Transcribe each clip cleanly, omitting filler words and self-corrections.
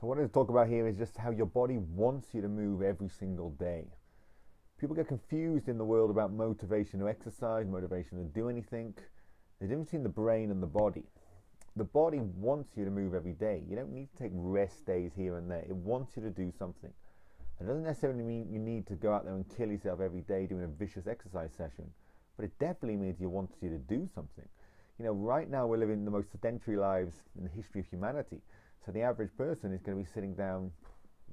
So what I want to talk about here is just how your body wants you to move every single day. People get confused in the world about motivation to exercise, motivation to do anything. The difference between the brain and the body. The body wants you to move every day. You don't need to take rest days here and there. It wants you to do something. It doesn't necessarily mean you need to go out there and kill yourself every day doing a vicious exercise session, but it definitely means it wants you to do something. Right now we're living the most sedentary lives in the history of humanity. So the average person is going to be sitting down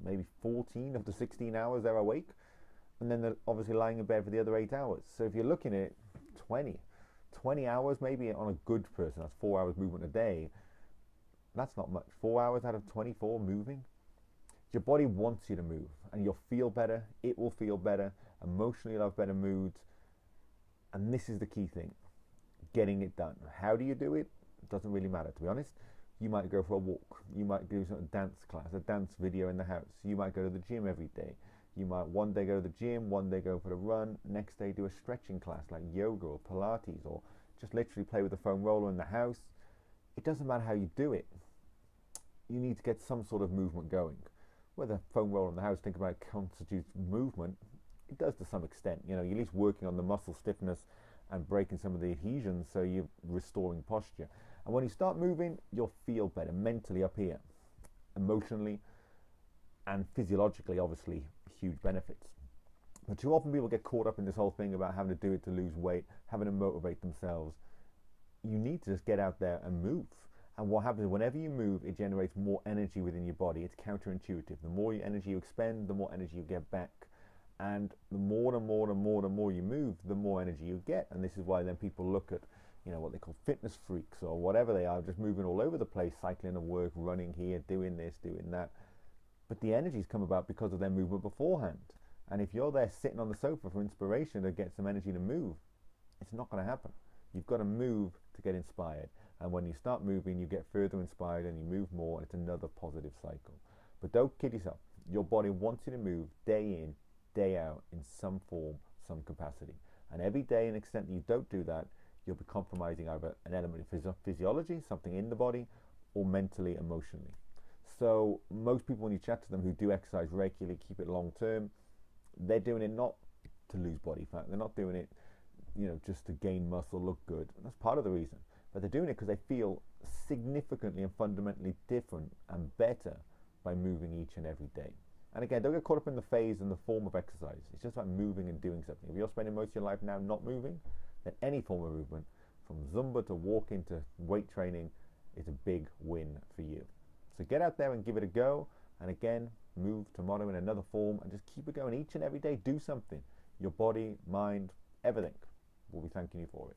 maybe 14 of the 16 hours they're awake, and then they're obviously lying in bed for the other 8 hours. So if you're looking at 20 hours maybe on a good person, that's 4 hours movement a day. That's not much. 4 hours out of 24 moving. Your body wants you to move, and you'll feel better. It will feel better. Emotionally, you'll have better moods. And this is the key thing: getting it done. How do you do it? It doesn't really matter, to be honest. You might go for a walk. You might do a dance class, a dance video in the house. You might go to the gym every day. You might one day go to the gym, one day go for the run, next day do a stretching class like yoga or Pilates, or just literally play with the foam roller in the house. It doesn't matter how you do it. You need to get some sort of movement going. Whether foam roller in the house, think about it, constitutes movement, it does to some extent. You're at least working on the muscle stiffness and breaking some of the adhesions, so you're restoring posture. And when you start moving, you'll feel better mentally up here, emotionally, and physiologically, obviously, huge benefits. But too often people get caught up in this whole thing about having to do it to lose weight, having to motivate themselves. You need to just get out there and move. And what happens is whenever you move, it generates more energy within your body. It's counterintuitive. The more energy you expend, the more energy you get back. And the more you move, the more energy you get. And this is why then people look at, what they call fitness freaks or whatever they are, just moving all over the place, cycling to work, running here, doing this, doing that. But the energies come about because of their movement beforehand. And if you're there sitting on the sofa for inspiration to get some energy to move, it's not going to happen. You've got to move to get inspired. And when you start moving, you get further inspired and you move more, and it's another positive cycle. But don't kid yourself. Your body wants you to move day in, day out in some form, some capacity. And every day, and extent that you don't do that, you'll be compromising either an element of physiology, something in the body, or mentally, emotionally. So most people, when you chat to them who do exercise regularly, keep it long term, they're doing it not to lose body fat. They're not doing it, just to gain muscle, look good. That's part of the reason. But they're doing it because they feel significantly and fundamentally different and better by moving each and every day. And again, don't get caught up in the phase and the form of exercise. It's just about moving and doing something. If you're spending most of your life now not moving, then any form of movement, from Zumba to walking to weight training, is a big win for you. So get out there and give it a go. And again, move tomorrow in another form and just keep it going each and every day. Do something. Your body, mind, everything will be thanking you for it.